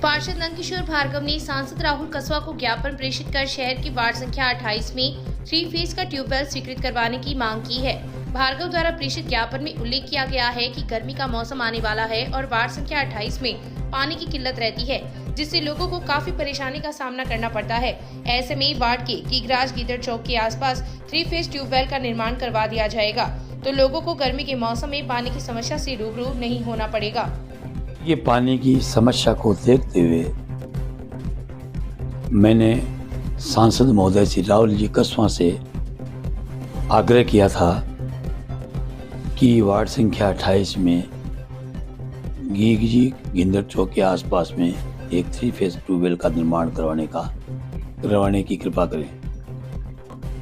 पार्षद नंदकिशोर भार्गव ने सांसद राहुल कसवा को ज्ञापन प्रेषित कर शहर की वार्ड संख्या 28 में 3 फेज का ट्यूबवेल स्वीकृत करवाने की मांग की है। भार्गव द्वारा प्रेषित ज्ञापन में उल्लेख किया गया है कि गर्मी का मौसम आने वाला है और वार्ड संख्या 28 में पानी की किल्लत रहती है, जिससे लोगों को काफी परेशानी का सामना करना पड़ता है। ऐसे में वार्ड के कीगराज गीदड़ चौक के आसपास 3 फेज ट्यूबवेल का निर्माण करवा दिया जाएगा, तो लोगों को गर्मी के मौसम में पानी की समस्या से रूबरू नहीं होना पड़ेगा। ये पानी की समस्या को देखते हुए मैंने सांसद महोदय श्री राहुल जी कसवा से आग्रह किया था कि वार्ड संख्या 28 में गीदड़ चौक के आसपास में एक 3 फेज ट्यूबवेल का निर्माण करवाने की कृपा करें।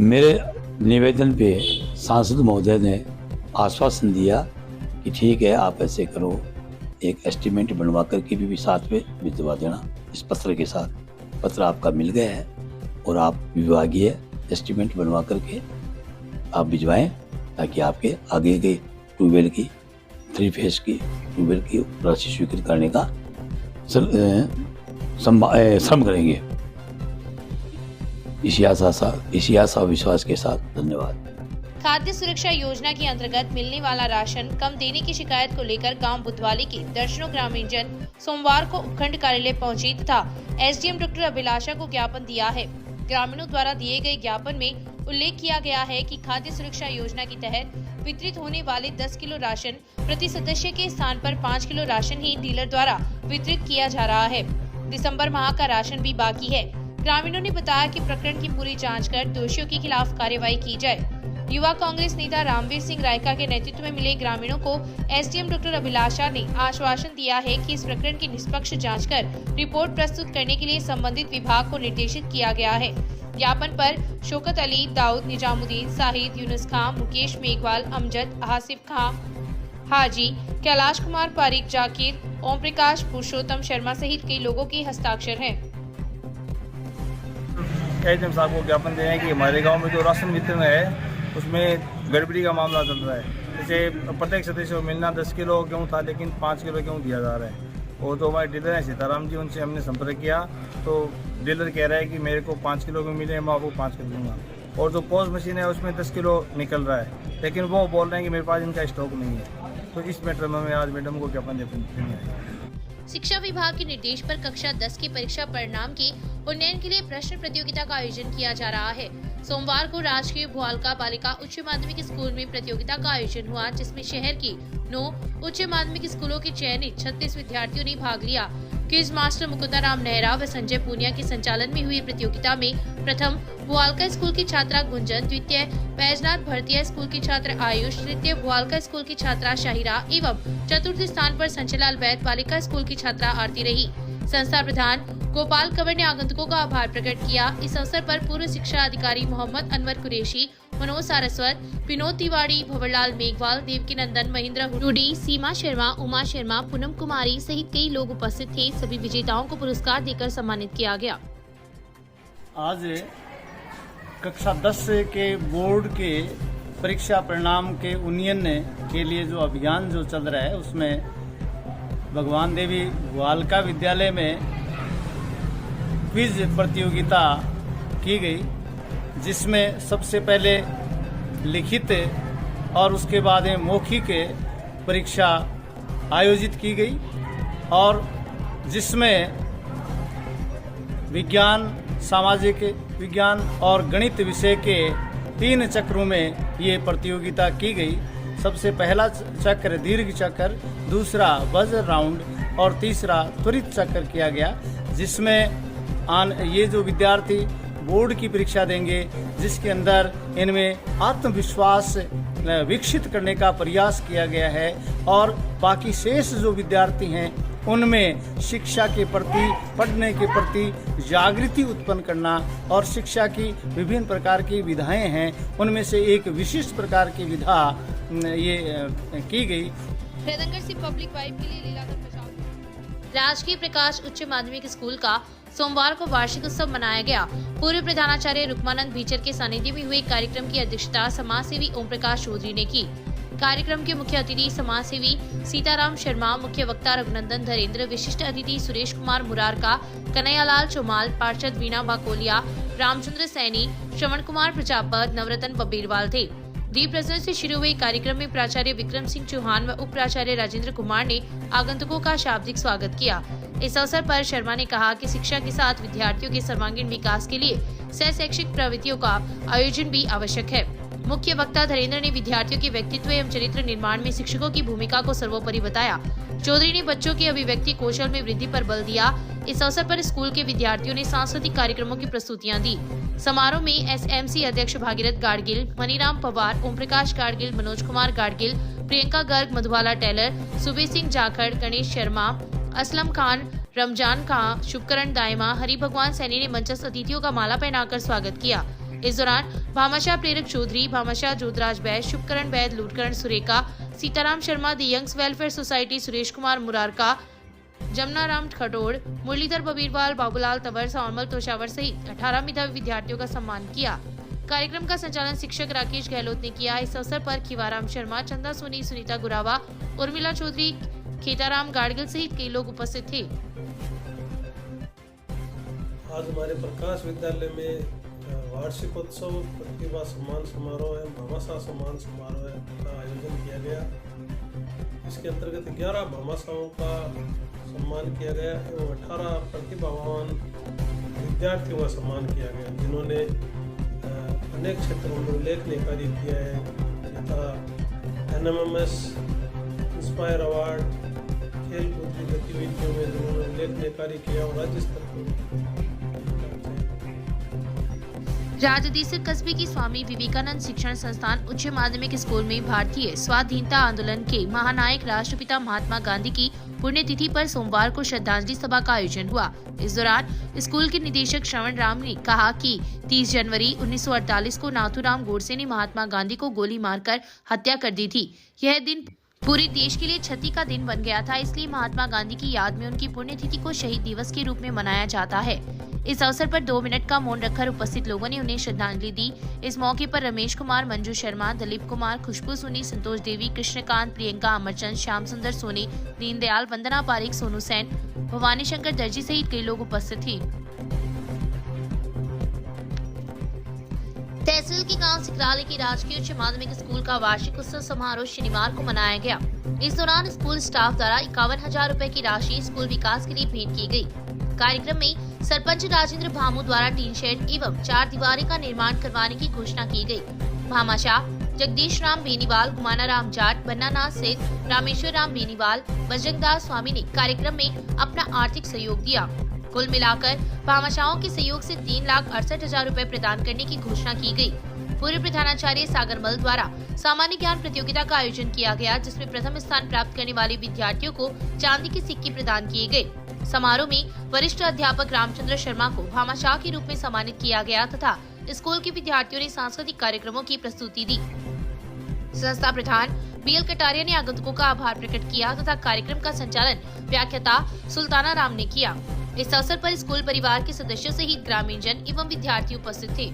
मेरे निवेदन पे सांसद महोदय ने आश्वासन दिया कि ठीक है, आप ऐसे करो, एक एस्टीमेट बनवा करके भी साथ में भिजवा देना। इस पत्र के साथ पत्र आपका मिल गया है और आप विभागीय एस्टीमेट बनवा करके आप भिजवाएं, ताकि आपके आगे के ट्यूबवेल की 3 फेज की ट्यूबवेल की राशि स्वीकृत करने का श्रम करेंगे। इसी आशा विश्वास के साथ धन्यवाद। खाद्य सुरक्षा योजना के अंतर्गत मिलने वाला राशन कम देने की शिकायत को लेकर गांव बुधवाली के दर्जनों ग्रामीण जन सोमवार को उपखंड कार्यालय पहुंचे तथा एसडीएम डॉक्टर अभिलाषा को ज्ञापन दिया है। ग्रामीणों द्वारा दिए गए ज्ञापन में उल्लेख किया गया है कि खाद्य सुरक्षा योजना के तहत वितरित होने वाले 10 किलो राशन प्रति सदस्य के स्थान पर 5 किलो राशन ही डीलर द्वारा वितरित किया जा रहा है। दिसंबर माह का राशन भी बाकी है। ग्रामीणों ने बताया कि प्रकरण की पूरी जाँच कर दोषियों के खिलाफ कार्रवाई की जाए। युवा कांग्रेस नेता रामवीर सिंह रायका के नेतृत्व में मिले ग्रामीणों को एसडीएम डॉक्टर अभिलाषा ने आश्वासन दिया है कि इस प्रकरण की निष्पक्ष जांच कर रिपोर्ट प्रस्तुत करने के लिए संबंधित विभाग को निर्देशित किया गया है। ज्ञापन पर शौकत अली, दाऊद, निजामुद्दीन, साहिद, यूनुस खां, मुकेश मेघवाल, अमजद, हासिफ खां, हाजी, कैलाश कुमार पारिक, जाकिर, ओम प्रकाश, पुरुषोत्तम शर्मा सहित कई लोगों के हस्ताक्षर हैं। एसडीएम साहब को ज्ञापन दे रहे हैं कि हमारे गाँव में जो राशन वितरण है उसमें गड़बड़ी का मामला चल रहा है। जैसे प्रत्येक सदस्य को मिलना 10 किलो गेहूँ था, लेकिन 5 किलो गेहूँ दिया जा रहा है। वो तो हमारे डीलर हैं सीताराम जी, उनसे हमने संपर्क किया तो डीलर कह रहा है कि मेरे को 5 किलो में मिले, मैं आपको 5 किलो दूँगा। और जो पोस्ट मशीन है उसमें 10 किलो निकल रहा है, लेकिन वो बोल रहे हैं कि मेरे पास इनका स्टॉक नहीं है। तो इस मैटर में मैं आज मैडम को ज्ञापन देने आया। शिक्षा विभाग के निर्देश पर कक्षा 10 की परीक्षा परिणाम के उन्नयन के लिए प्रश्न प्रतियोगिता का आयोजन किया जा रहा है। सोमवार को राजकीय भुआलका बालिका उच्च माध्यमिक स्कूल में प्रतियोगिता का आयोजन हुआ, जिसमें शहर की 9 उच्च माध्यमिक स्कूलों के चयनित 36 विद्यार्थियों ने भाग लिया। क्विज मास्टर मुकुंदाराम नेहरा व संजय पूनिया के संचालन में हुई प्रतियोगिता में प्रथम भुआलका स्कूल की छात्रा गुंजन, द्वितीय बैजनाथ भरतिया स्कूल की छात्र आयुष, तृतीय भुआलका स्कूल की छात्रा शाहिरा एवं चतुर्थ स्थान पर संचलाल वैद बालिका स्कूल की छात्रा आरती रही। संस्था प्रधान गोपाल कंवर ने आगंतुकों का आभार प्रकट किया। इस अवसर पर पूर्व शिक्षा अधिकारी मोहम्मद अनवर कुरैशी, मनोज सारस्वत, विनोद तिवारी, भंवरलाल मेघवाल, देवकी नंदन, महेंद्र हुडूडी, सीमा शर्मा, उमा शर्मा, पूनम कुमारी सहित कई लोग उपस्थित थे। सभी विजेताओं को पुरस्कार देकर सम्मानित किया गया। आज कक्षा 10 के बोर्ड के परीक्षा परिणाम के उन्नयन के लिए जो अभियान जो चल रहा है, उसमें भगवान देवी भुआलका विद्यालय में क्विज प्रतियोगिता की गई, जिसमें सबसे पहले लिखित और उसके बाद मौखिक परीक्षा आयोजित की गई और जिसमें विज्ञान, सामाजिक विज्ञान और गणित विषय के 3 चक्रों में ये प्रतियोगिता की गई। सबसे पहला चक्र दीर्घ चक्र, दूसरा वज्र राउंड और तीसरा त्वरित चक्र किया गया, जिसमें ये जो विद्यार्थी बोर्ड की परीक्षा देंगे, जिसके अंदर इनमें आत्मविश्वास विकसित करने का प्रयास किया गया है और बाकी शेष जो विद्यार्थी हैं उनमें शिक्षा के प्रति, पढ़ने के प्रति जागृति उत्पन्न करना और शिक्षा की विभिन्न प्रकार की विधाएं हैं, उनमें से एक विशिष्ट प्रकार की विधा ये की गई। से पब्लिक वाइब के लिए लीलाधर प्रसाद। राजकीय प्रकाश उच्च माध्यमिक स्कूल का सोमवार को वार्षिक उत्सव मनाया गया। पूर्व प्रधानाचार्य रुक्मानंद भीचर के सानिध्य में हुए कार्यक्रम की अध्यक्षता समाज सेवी ओम प्रकाश चौधरी ने की। कार्यक्रम के मुख्य अतिथि समाज सेवी सीताराम शर्मा, मुख्य वक्ता रघुनंदन धरेंद्र, विशिष्ट अतिथि सुरेश कुमार मुरारका, कन्हैयालाल चौमाल, पार्षद वीणा बाकोलिया, रामचंद्र सैनी, श्रवण कुमार प्रजापत, नवरतन बबीरवाल थे। दीप प्रज्वलन से शुरू हुए कार्यक्रम में प्राचार्य विक्रम सिंह चौहान व उप प्राचार्य राजेंद्र कुमार ने आगंतुकों का शाब्दिक स्वागत किया। इस अवसर पर शर्मा ने कहा कि शिक्षा के साथ विद्यार्थियों के सर्वांगीण विकास के लिए सह शैक्षिक प्रवृत्तियों का आयोजन भी आवश्यक है। मुख्य वक्ता धरेंद्र ने विद्यार्थियों के व्यक्तित्व एवं चरित्र निर्माण में शिक्षकों की भूमिका को सर्वोपरि बताया। चौधरी ने बच्चों के अभिव्यक्ति कौशल में वृद्धि पर बल दिया। इस अवसर पर स्कूल के विद्यार्थियों ने सांस्कृतिक कार्यक्रमों की प्रस्तुतियां दी। समारोह में एसएमसी अध्यक्ष भागीरथ गाडगिल, मनीराम पवार, ओम प्रकाश गाडगिल, मनोज कुमार गाडगिल, प्रियंका गर्ग, मधुबाला टेलर, सुबे सिंह जाखड़, गणेश शर्मा, असलम खान, रमजान खां, शुभकरण दायमा, हरि भगवान सैनी ने मंचस्थ अतिथियों का माला पहनाकर स्वागत किया। इस दौरान Bhamashah Prerak Chaudhary, Bhamashah Jodhraj Baid, Shubhkaran Baid, Lootkaran Surekha, Sitaram Sharma, the youngs welfare society, Suresh Kumar Murarka, Jamuna Ram Khatod, Murlidhar Babirwal, Babulal Tanwar, Saumal Toshawar सहित 18 मेधावी विद्यार्थियों का सम्मान किया। कार्यक्रम का संचालन शिक्षक राकेश गहलोत ने किया। इस अवसर पर खीवाराम शर्मा, चंदा सोनी, सुनीता गुरावा, उर्मिला चौधरी, खेताराम गाडगिल सहित कई लोग उपस्थित थे। आज हमारे प्रकाश विद्यालय में वार्षिकोत्सव प्रतिभा सम्मान समारोह एवं भामाशाह सम्मान समारोह का आयोजन किया गया। इसके अंतर्गत 11 भामाशाहों का सम्मान किया गया एवं 18 प्रतिभावान विद्यार्थियों का सम्मान किया गया, जिन्होंने अनेक क्षेत्रों में उल्लेखनीय कार्य किया है, तथा NMMS इंस्पायर अवार्ड, खेल कूद की गतिविधियों में जिन्होंने उल्लेखनीय कार्य किया और राज्य स्तर पर। राजदेसर कस्बे की स्वामी विवेकानंद शिक्षण संस्थान उच्च माध्यमिक स्कूल में भारतीय स्वाधीनता आंदोलन के महानायक राष्ट्रपिता महात्मा गांधी की पुण्यतिथि पर सोमवार को श्रद्धांजलि सभा का आयोजन हुआ। इस दौरान स्कूल के निदेशक श्रवण राम ने कहा कि 30 जनवरी 1948 को नाथूराम गोडसे ने महात्मा गांधी को गोली मारकर हत्या कर दी थी। यह दिन पूरे देश के लिए क्षति का दिन बन गया था, इसलिए महात्मा गांधी की याद में उनकी पुण्यतिथि को शहीद दिवस के रूप में मनाया जाता है। इस अवसर पर 2 मिनट का मौन रखकर उपस्थित लोगों ने उन्हें श्रद्धांजलि दी। इस मौके पर रमेश कुमार, मंजू शर्मा, दिलीप कुमार, खुशबू सोनी, संतोष देवी, कृष्णकांत, प्रियंका, अमरचंद, श्याम सुंदर सोनी, दीनदयाल, वंदना पारिक, सोनू सेन, भवानी शंकर दर्जी सहित कई लोग उपस्थित थे। तहसील के गांव सिकराली की राजकीय उच्च माध्यमिक स्कूल का वार्षिक उत्सव समारोह शनिवार को मनाया गया। इस दौरान स्कूल स्टाफ द्वारा 51,000 रुपए की राशि स्कूल विकास के लिए भेंट की गई। कार्यक्रम में सरपंच राजेंद्र भामू द्वारा टीन शेड एवं 4 दीवारें का निर्माण करवाने की घोषणा की गई। भामाशाह जगदीश राम बेनीवाल, गुमाना राम जाट, बन्नानाथ सेठ, रामेश्वर राम बेनीवाल, बजरंगदास स्वामी ने कार्यक्रम में अपना आर्थिक सहयोग दिया। कुल मिलाकर भामाशाहों के सहयोग से 3,68,000 रुपए प्रदान करने की घोषणा की गई। पूर्व प्रधानाचार्य सागर मल द्वारा सामान्य ज्ञान प्रतियोगिता का आयोजन किया गया, जिसमें प्रथम स्थान प्राप्त करने वाले विद्यार्थियों को चांदी के सिक्के प्रदान किए गए। समारोह में वरिष्ठ अध्यापक रामचंद्र शर्मा को भामाशाह के रूप में सम्मानित किया गया तथा स्कूल के विद्यार्थियों ने सांस्कृतिक कार्यक्रमों की प्रस्तुति दी। संस्था प्रधान BL कटारिया ने आगंतुकों का आभार प्रकट किया तथा कार्यक्रम का संचालन व्याख्याता सुल्ताना राम ने किया। इस अवसर पर स्कूल परिवार के सदस्यों सहित ग्रामीण जन एवं विद्यार्थी उपस्थित थे।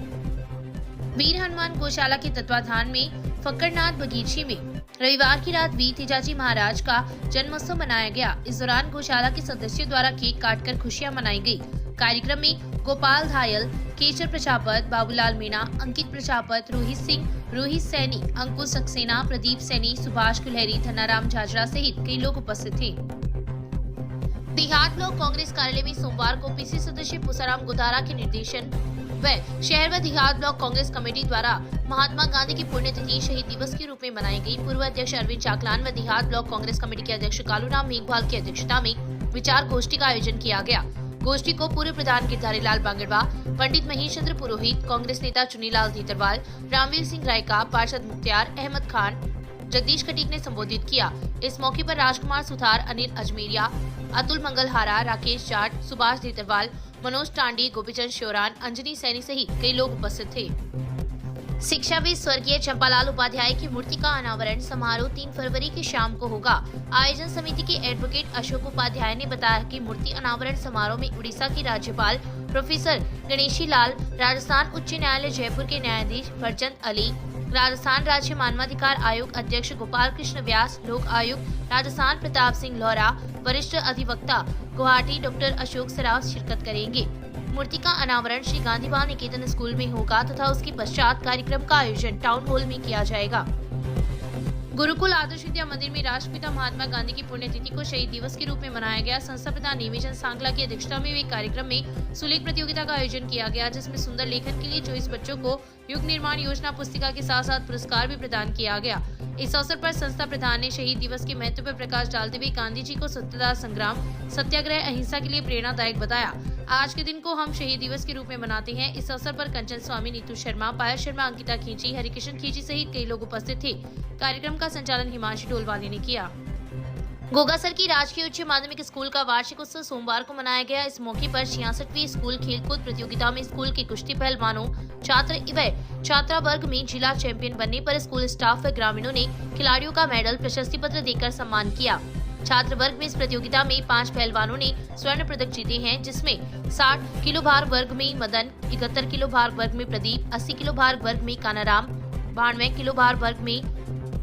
वीर हनुमान गौशाला के तत्वाधान में फक्करनाथ बगीचे में रविवार की रात वीर तेजाजी महाराज का जन्मोत्सव मनाया गया। इस दौरान गौशाला के सदस्यों द्वारा केक काटकर खुशियां मनाई गई। कार्यक्रम में गोपाल धायल, केशर प्रजापत, बाबूलाल मीणा, अंकित प्रजापत, रोहित सिंह, रोहित सैनी, अंकुश सक्सेना, प्रदीप सैनी, सुभाष कुलहरी, धनाराम झाजरा सहित कई लोग उपस्थित थे। देहात ब्लॉक कांग्रेस कार्यालय में सोमवार को पीसी सदस्य पुसाराम गुदारा के निर्देशन व शहर व देहात ब्लॉक कांग्रेस कमेटी द्वारा महात्मा गांधी की पुण्यतिथि शहीद दिवस के रूप में मनाई गई। पूर्व अध्यक्ष अरविंद चाकलान व देहात ब्लॉक कांग्रेस कमेटी के अध्यक्ष कालूराम मेघवाल की अध्यक्षता में विचार गोष्ठी का आयोजन किया गया। गोष्ठी को पूर्व प्रधान गिरधारी लाल बांगड़वा, पंडित महेश चंद्र पुरोहित, कांग्रेस नेता चुनीलाल धीतरवाल, रामवीर सिंह रायका, पार्षद मुख्तियार अहमद खान, जगदीश खटीक ने संबोधित किया। इस मौके पर राजकुमार सुथार, अनिल अजमेरिया, अतुल मंगलहारा, राकेश जाट, सुभाष धीतरवाल, मनोज टांडी, गोपीचंद श्योरान, अंजनी सैनी सहित कई लोग उपस्थित थे। शिक्षाविद स्वर्गीय चंपालाल उपाध्याय की मूर्ति का अनावरण समारोह 3 फरवरी की शाम को होगा। आयोजन समिति के एडवोकेट अशोक उपाध्याय ने बताया कि मूर्ति अनावरण समारोह में उड़ीसा की राज्यपाल प्रोफेसर गणेशी लाल, राजस्थान उच्च न्यायालय जयपुर के न्यायाधीश फरचंद अली, राजस्थान राज्य मानवाधिकार आयोग अध्यक्ष गोपाल कृष्ण व्यास, लोक आयुक्त राजस्थान प्रताप सिंह लौरा, वरिष्ठ अधिवक्ता गुवाहाटी डॉक्टर अशोक सराफ शिरकत करेंगे। मूर्ति का अनावरण श्री गांधी बाल निकेतन स्कूल में होगा तथा उसके पश्चात कार्यक्रम का आयोजन टाउन हॉल में किया जाएगा। गुरुकुल आदर्श विद्या मंदिर में राष्ट्रपिता महात्मा गांधी की पुण्यतिथि को शहीद दिवस के रूप में मनाया गया। संस्था प्रधान निवेचन सांगला की अध्यक्षता में हुए कार्यक्रम में सुलेख प्रतियोगिता का आयोजन किया गया, जिसमें सुंदर लेखन के लिए 24 बच्चों को युग निर्माण योजना पुस्तिका के साथ साथ पुरस्कार भी प्रदान किया गया। इस अवसर पर संस्था प्रधान ने शहीद दिवस के महत्व पर प्रकाश डालते हुए गांधी जी को सत्यता संग्राम, सत्याग्रह, अहिंसा के लिए प्रेरणादायक बताया। आज के दिन को हम शहीद दिवस के रूप में मनाते हैं। इस अवसर पर कंचन स्वामी, नीतू शर्मा, पायल शर्मा, अंकिता खींची, हरिकिशन खींची सहित कई लोग उपस्थित थे। कार्यक्रम का संचालन हिमांशु ढोलवाले ने किया। गोगासर की राजकीय उच्च माध्यमिक स्कूल का वार्षिक उत्सव सोमवार को मनाया गया। इस मौके पर 66वीं स्कूल खेलकूद प्रतियोगिता में स्कूल के कुश्ती पहलवानों, छात्र व छात्रा वर्ग में जिला चैंपियन बनने पर स्कूल स्टाफ व ग्रामीणों ने खिलाड़ियों का मेडल, प्रशस्ति पत्र देकर सम्मान किया। छात्र वर्ग में इस प्रतियोगिता में 5 पहलवानों ने स्वर्ण पदक जीते हैं, जिसमें 60 किलो भार वर्ग में मदन, 71 किलो भार वर्ग में प्रदीप, 80 किलो भार वर्ग में कानाराम, 92 किलो भार वर्ग में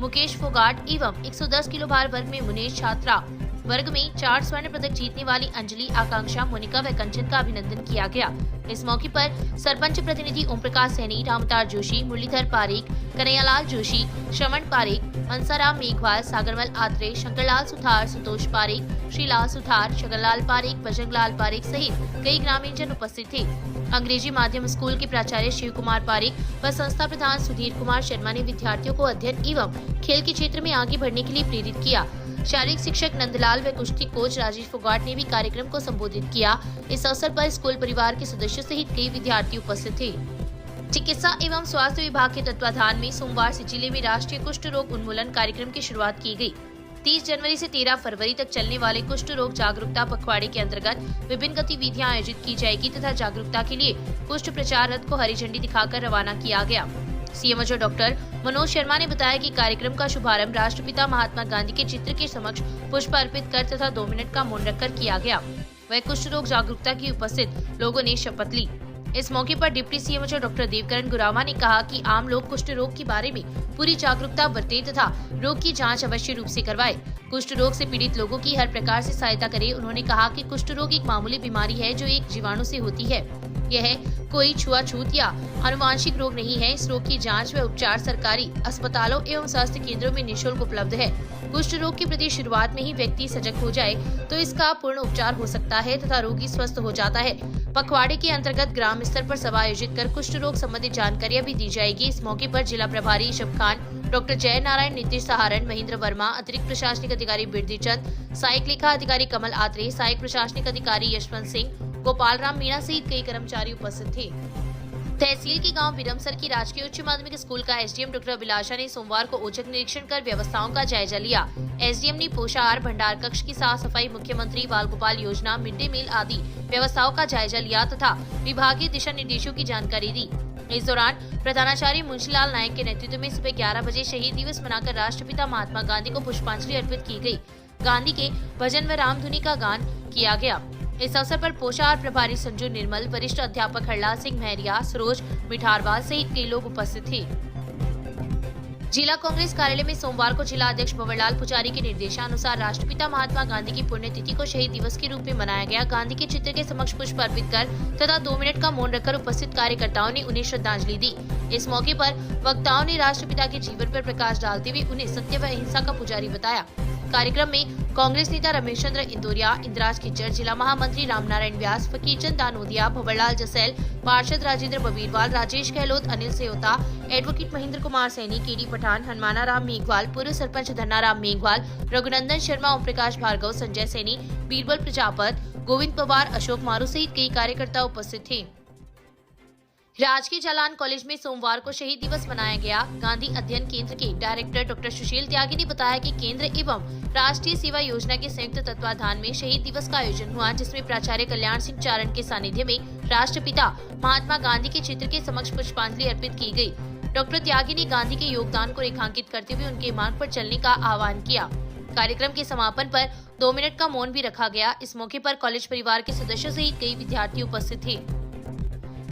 मुकेश फोगाट एवं 110 किलो भार वर्ग में मुनेश, छात्रा वर्ग में 4 स्वर्ण पदक जीतने वाली अंजलि, आकांक्षा, मोनिका व कंचन का अभिनंदन किया गया। इस मौके पर सरपंच प्रतिनिधि ओम प्रकाश सैनी, रामतार जोशी, मुरलीधर पारेख, कन्हैयालाल जोशी, श्रवण पारेख, मनसाराम मेघवाल, सागरमल आत्रे, शंकरलाल सुथार, संतोष पारेख, श्रीलाल सुथार, शगनलाल पारेख, बजरंगलाल पारेख सहित कई ग्रामीणजन उपस्थित थे। अंग्रेजी माध्यम स्कूल के प्राचार्य शिव कुमार पारेख व संस्था प्रधान सुधीर कुमार शर्मा ने विद्यार्थियों को अध्ययन एवं खेल के क्षेत्र में आगे बढ़ने के लिए प्रेरित किया। शारीरिक शिक्षक नंदलाल व कुश्ती कोच राजेश फोगाट ने भी कार्यक्रम को संबोधित किया। इस अवसर पर स्कूल परिवार के सदस्यों सहित कई विद्यार्थी उपस्थित थे। चिकित्सा एवं स्वास्थ्य विभाग के तत्वाधान में सोमवार से जिले में राष्ट्रीय कुष्ठ रोग उन्मूलन कार्यक्रम की शुरुआत की गई। 30 जनवरी से 13 फरवरी तक चलने वाले कुष्ठ रोग जागरूकता पखवाड़े के अंतर्गत विभिन्न गतिविधियां आयोजित की जाएगी तथा जागरूकता के लिए कुष्ठ प्रचार रथ को हरी झंडी दिखाकर रवाना किया गया। सीएमओ डॉक्टर मनोज शर्मा ने बताया कि कार्यक्रम का शुभारंभ राष्ट्रपिता महात्मा गांधी के चित्र के समक्ष पुष्प अर्पित कर तथा 2 मिनट का मौन रखकर किया गया। वह कुष्ठ रोग जागरूकता की उपस्थित लोगों ने शपथ ली। इस मौके पर डिप्टी सीएमओ डॉक्टर देवकरण गुरामा ने कहा कि आम लोग कुष्ठ रोग के बारे में पूरी जागरूकता बरते तथा रोग की जांच अवश्य रूप से करवाए। कुष्ठ रोग से पीड़ित लोगों की हर प्रकार से सहायता करें। उन्होंने कहा कि कुष्ठ रोग एक मामूली बीमारी है जो एक जीवाणु से होती है। यह कोई छुआछूत या आनुवांशिक रोग नहीं है। इस रोग की जांच व उपचार सरकारी अस्पतालों एवं स्वास्थ्य केंद्रों में निःशुल्क उपलब्ध है। कुष्ठ रोग के प्रति शुरुआत में ही व्यक्ति सजग हो जाए तो इसका पूर्ण उपचार हो सकता है तथा रोगी स्वस्थ हो जाता है। पखवाड़े के अंतर्गत ग्राम स्तर पर सभा आयोजित कर कुष्ठ रोग संबंधित जानकारियां भी दी जाएगी। इस मौके पर जिला प्रभारी ईशब खान, डॉक्टर जय नारायण, नीतीश सहारण, महेंद्र वर्मा, अतिरिक्त प्रशासनिक अधिकारी बिरदी चंद, सहायक लेखा अधिकारी कमल आत्रे, सहायक प्रशासनिक अधिकारी यशवंत सिंह, गोपाल राम मीणा सहित कई कर्मचारी उपस्थित थे। तहसील के गांव बिरमसर की राजकीय उच्च माध्यमिक स्कूल का एसडीएम डॉक्टर अभिलाषा ने सोमवार को औचक निरीक्षण कर व्यवस्थाओं का जायजा लिया। एसडीएम ने पोषाहार भंडार कक्ष की साफ सफाई, मुख्यमंत्री बाल गोपाल योजना, मिड डे मील आदि व्यवस्थाओं का जायजा लिया तथा विभागीय दिशा निर्देशों की जानकारी दी। इस दौरान प्रधानाचार्य मुंशीलाल नायक के नेतृत्व में सुबह 11 बजे शहीद दिवस मनाकर राष्ट्रपिता महात्मा गांधी को पुष्पांजलि अर्पित की गई। गांधी के भजन व रामधुनी का गान किया गया। इस अवसर पर पोषाहार प्रभारी संजू निर्मल, वरिष्ठ अध्यापक हरलाल सिंह महरिया, सरोज मिठारवाल सहित कई लोग उपस्थित थे। जिला कांग्रेस कार्यालय में सोमवार को जिला अध्यक्ष भंवरलाल पुजारी के निर्देशानुसार राष्ट्रपिता महात्मा गांधी की पुण्यतिथि को शहीद दिवस के रूप में मनाया गया। गांधी के चित्र के समक्ष पुष्प अर्पित कर तथा 2 मिनट का मौन रखकर उपस्थित कार्यकर्ताओं ने उन्हें श्रद्धांजलि दी। इस मौके पर वक्ताओं ने राष्ट्रपिता के जीवन पर प्रकाश डालते हुए उन्हें सत्य व अहिंसा का पुजारी बताया। कार्यक्रम में कांग्रेस नेता रमेश चंद्र इंदौरिया, इंद्राज खिच्चर, जिला महामंत्री रामनारायण व्यास, फकीरचंद दानोदिया, भंवरलाल जसैल, पार्षद राजेंद्र बबीरवाल, राजेश गहलोत, अनिल सेवता, एडवोकेट महेंद्र कुमार सैनी, केडी पठान, हनुमाना राम मेघवाल, पूर्व सरपंच धन्नाराम मेघवाल, रघुनंदन शर्मा, ओम प्रकाश भार्गव, संजय सैनी, बीरबल प्रजापत, गोविंद पवार, अशोक मारू सहित कई कार्यकर्ता उपस्थित थे। राजकीय जालान कॉलेज में सोमवार को शहीद दिवस मनाया गया। गांधी अध्ययन केंद्र के डायरेक्टर डॉक्टर सुशील त्यागी ने बताया कि केंद्र एवं राष्ट्रीय सेवा योजना के संयुक्त तत्वाधान में शहीद दिवस का आयोजन हुआ, जिसमें प्राचार्य कल्याण सिंह चारण के सानिध्य में राष्ट्रपिता महात्मा गांधी के चित्र के समक्ष पुष्पांजलि अर्पित की गई। डॉक्टर त्यागी ने गांधी के योगदान को रेखांकित करते हुए उनके मार्ग पर चलने का आह्वान किया। कार्यक्रम के समापन पर 2 मिनट का मौन भी रखा गया। इस मौके पर कॉलेज परिवार के सदस्यों सहित कई विद्यार्थी उपस्थित थे।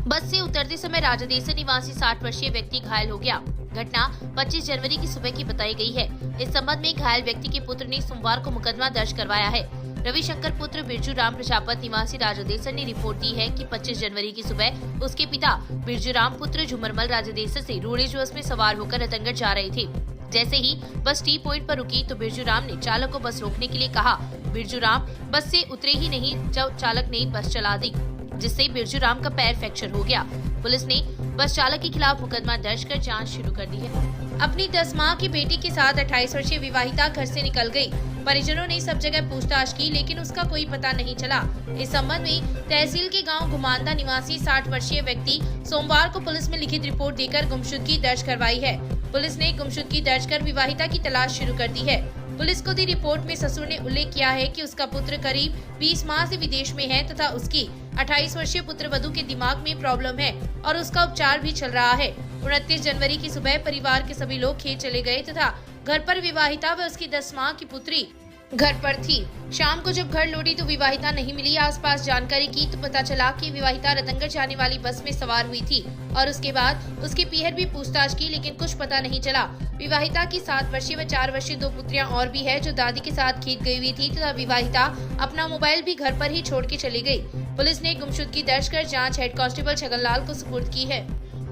बस से उतरते समय राजादेसर निवासी 60 वर्षीय व्यक्ति घायल हो गया। घटना 25 जनवरी की सुबह की बताई गई है। इस संबंध में घायल व्यक्ति के पुत्र ने सोमवार को मुकदमा दर्ज करवाया है। रविशंकर पुत्र बिरजू राम प्रजापत निवासी राजादेसर ने रिपोर्ट दी है कि 25 जनवरी की सुबह उसके पिता बिरजू राम पुत्र झुमरमल राजादेसर से रोडवेज बस में सवार होकर रतनगढ़ जा रहे थे। जैसे ही बस टी पॉइंट पर रुकी तो बिरजू राम ने चालक को बस रोकने के लिए कहा। बिरजू राम बस से उतरे ही नहीं जब चालक ने बस चला दी, जिससे बिरजू राम का पैर फ्रैक्चर हो गया। पुलिस ने बस चालक के खिलाफ मुकदमा दर्ज कर जांच शुरू कर दी है। अपनी 10 माह की बेटी के साथ 28 वर्षीय विवाहिता घर से निकल गई। परिजनों ने सब जगह पूछताछ की, लेकिन उसका कोई पता नहीं चला। इस संबंध में तहसील के गांव घुमानदा निवासी 60 वर्षीय व्यक्ति सोमवार को पुलिस में लिखित रिपोर्ट देकर गुमशुदगी दर्ज करवाई है। पुलिस ने गुमशुदगी दर्ज कर विवाहिता की तलाश शुरू कर दी है। पुलिस को दी रिपोर्ट में ससुर ने उल्लेख किया है कि उसका पुत्र करीब 20 माह से विदेश में है तथा उसकी 28 वर्षीय पुत्रवधू के दिमाग में प्रॉब्लम है और उसका उपचार भी चल रहा है। 29 जनवरी की सुबह परिवार के सभी लोग खेत चले गए तथा घर पर विवाहिता व उसकी 10 माह की पुत्री घर पर थी। शाम को जब घर लौटी तो विवाहिता नहीं मिली। आसपास जानकारी की तो पता चला कि विवाहिता रतनगढ़ जाने वाली बस में सवार हुई थी और उसके बाद उसके पीहर भी पूछताछ की, लेकिन कुछ पता नहीं चला। विवाहिता की 7 वर्षीय व 4 वर्षीय 2 पुत्रियां और भी है जो दादी के साथ खेत गई हुई थी तथा विवाहिता अपना मोबाइल भी घर पर ही छोड़ के चली गई। पुलिस ने गुमशुदगी दर्ज कर जाँच हेड कांस्टेबल छगनलाल को सुपुर्द की है।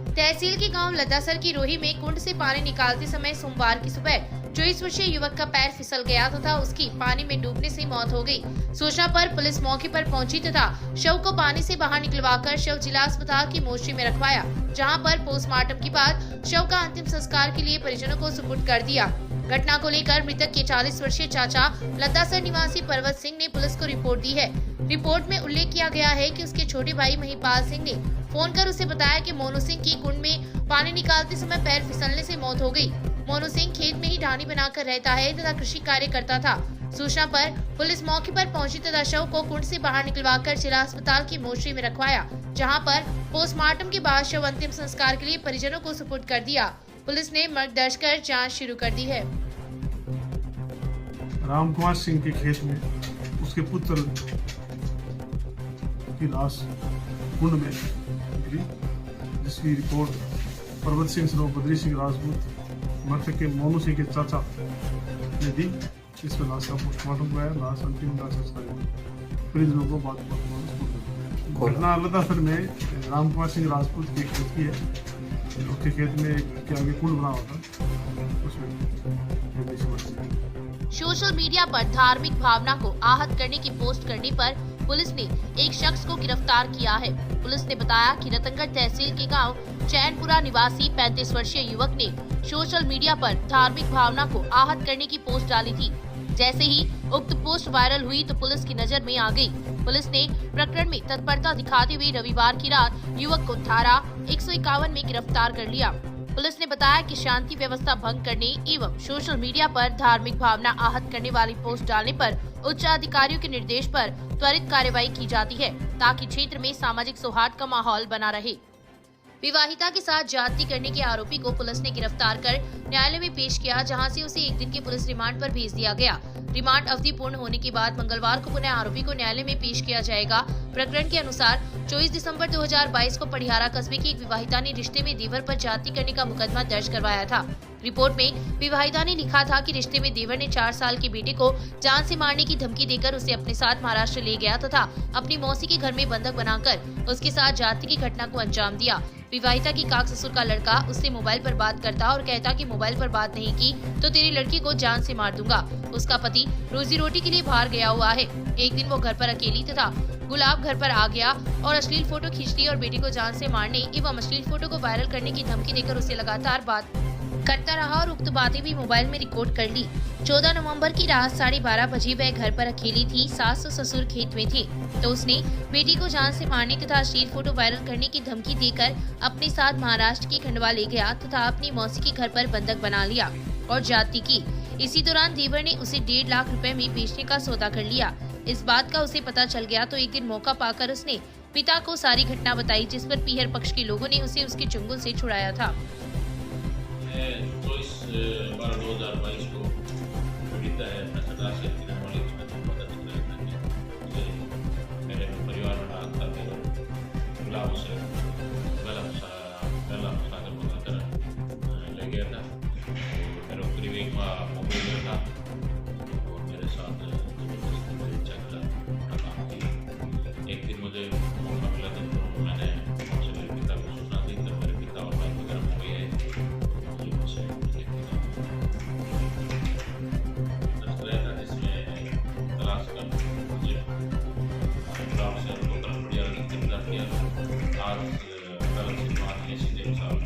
तहसील के गांव लद्दासर की रोही में कुंड से पानी निकालते समय सोमवार की सुबह 24 वर्षीय युवक का पैर फिसल गया तथा उसकी पानी में डूबने से मौत हो गई। सूचना पर पुलिस मौके पर पहुंची तथा शव को पानी से बाहर निकलवाकर शव जिला अस्पताल की मोर्चरी में रखवाया, जहां पर पोस्टमार्टम के बाद शव का अंतिम संस्कार के लिए परिजनों को सुपुर्द कर दिया। घटना को लेकर मृतक के 40 वर्षीय चाचा लद्दासर निवासी पर्वत सिंह ने पुलिस को रिपोर्ट दी है। रिपोर्ट में उल्लेख किया गया है कि उसके छोटे भाई महिपाल सिंह ने फोन कर उसे बताया कि मोनू सिंह की कुंड में पानी निकालते समय पैर फिसलने से मौत हो गई। मोनू सिंह खेत में ही ढानी बनाकर रहता है तथा कृषि कार्य करता था। सूचना पर पुलिस मौके पर पहुंची तथा शव को कुंड से बाहर निकलवाकर जिला अस्पताल की मोर्चरी में रखवाया, जहां पर पोस्टमार्टम के बाद शव अंतिम संस्कार के लिए परिजनों को सुपुर्द कर दिया। पुलिस ने मर्ग दर्ज कर जांच शुरू कर दी है। रामकुमार सिंह के खेत में उसके पुत्र की लाश कुंड में गिरी, जिसकी रिपोर्ट पर्वत सिंह सरो बद्री सिंह राजपूत मृतक के मोनू सिंह के चाचा ने दी। इस पर लाश का पोस्टमार्टम हुआ है। लाश अंतिम लाश परिजनों को बाद घटना लद्दासर में रामकुमार सिंह राजपूत के खेत की है। उसके खेत में के आगे कुंड बना हुआ था, उसमें सोशल मीडिया पर धार्मिक भावना को आहत करने की पोस्ट करने पर पुलिस ने एक शख्स को गिरफ्तार किया है। पुलिस ने बताया कि रतनगढ़ तहसील के गांव चैनपुरा निवासी 35 वर्षीय युवक ने सोशल मीडिया पर धार्मिक भावना को आहत करने की पोस्ट डाली थी। जैसे ही उक्त पोस्ट वायरल हुई तो पुलिस की नजर में आ गई। पुलिस ने प्रकरण में तत्परता दिखाते हुए रविवार की रात युवक को धारा 151 में गिरफ्तार कर लिया। पुलिस ने बताया कि शांति व्यवस्था भंग करने एवं सोशल मीडिया पर धार्मिक भावना आहत करने वाली पोस्ट डालने पर उच्च अधिकारियों के निर्देश पर त्वरित कार्रवाई की जाती है, ताकि क्षेत्र में सामाजिक सौहार्द का माहौल बना रहे। विवाहिता के साथ ज्यादती करने के आरोपी को पुलिस ने गिरफ्तार कर न्यायालय में पेश किया, जहां से उसे 1 दिन के पुलिस रिमांड पर भेज दिया गया। रिमांड अवधि पूर्ण होने के बाद मंगलवार को पुनः आरोपी को न्यायालय में पेश किया जाएगा। प्रकरण के अनुसार 24 दिसंबर 2022 को पढ़ियारा कस्बे की एक विवाहिता ने रिश्ते में देवर पर ज्यादती करने का मुकदमा दर्ज करवाया था। रिपोर्ट में विवाहिता ने लिखा था कि रिश्ते में देवर ने 4 साल के बेटे को जान से मारने की धमकी देकर उसे अपने साथ महाराष्ट्र ले गया तथा अपनी मौसी के घर में बंधक बनाकर उसके साथ ज्यादती की घटना को अंजाम दिया। विवाहिता की काक ससुर का लड़का उससे मोबाइल पर बात करता और कहता कि मोबाइल पर बात नहीं की तो तेरी लड़की को जान से मार दूंगा। उसका पति रोजी रोटी के लिए बाहर गया हुआ है। एक दिन वो घर पर अकेली तथा गुलाब घर पर आ गया और अश्लील फोटो खींच ली और बेटी को जान से मारने एवं अश्लील फोटो को वायरल करने की धमकी देकर उसे लगातार बात करता रहा और उक्त बातें भी मोबाइल में रिकॉर्ड कर ली। 14 नवंबर की रात 12:30 बजे वह घर पर अकेली थी। सास और ससुर खेत में थे तो उसने बेटी को जान से मारने तथा अश्लील फोटो वायरल करने की धमकी देकर अपने साथ महाराष्ट्र की खंडवा ले गया तथा अपनी मौसी के घर पर बंधक बना लिया और ज्यादती की। इसी दौरान देवर ने उसे 1.5 लाख रुपए में बेचने का सौदा कर लिया। इस बात का उसे पता चल गया तो एक दिन मौका पाकर उसने पिता को सारी घटना बताई, जिस पर पीहर पक्ष के लोगों ने उसे उसके चंगुल से छुड़ाया था। 24/12/2022 को पीड़िता है मेरे परिवार वाला गुलाब उसे गला फंसाकर ले गया पास कलम से 5 या सीधे हिसाब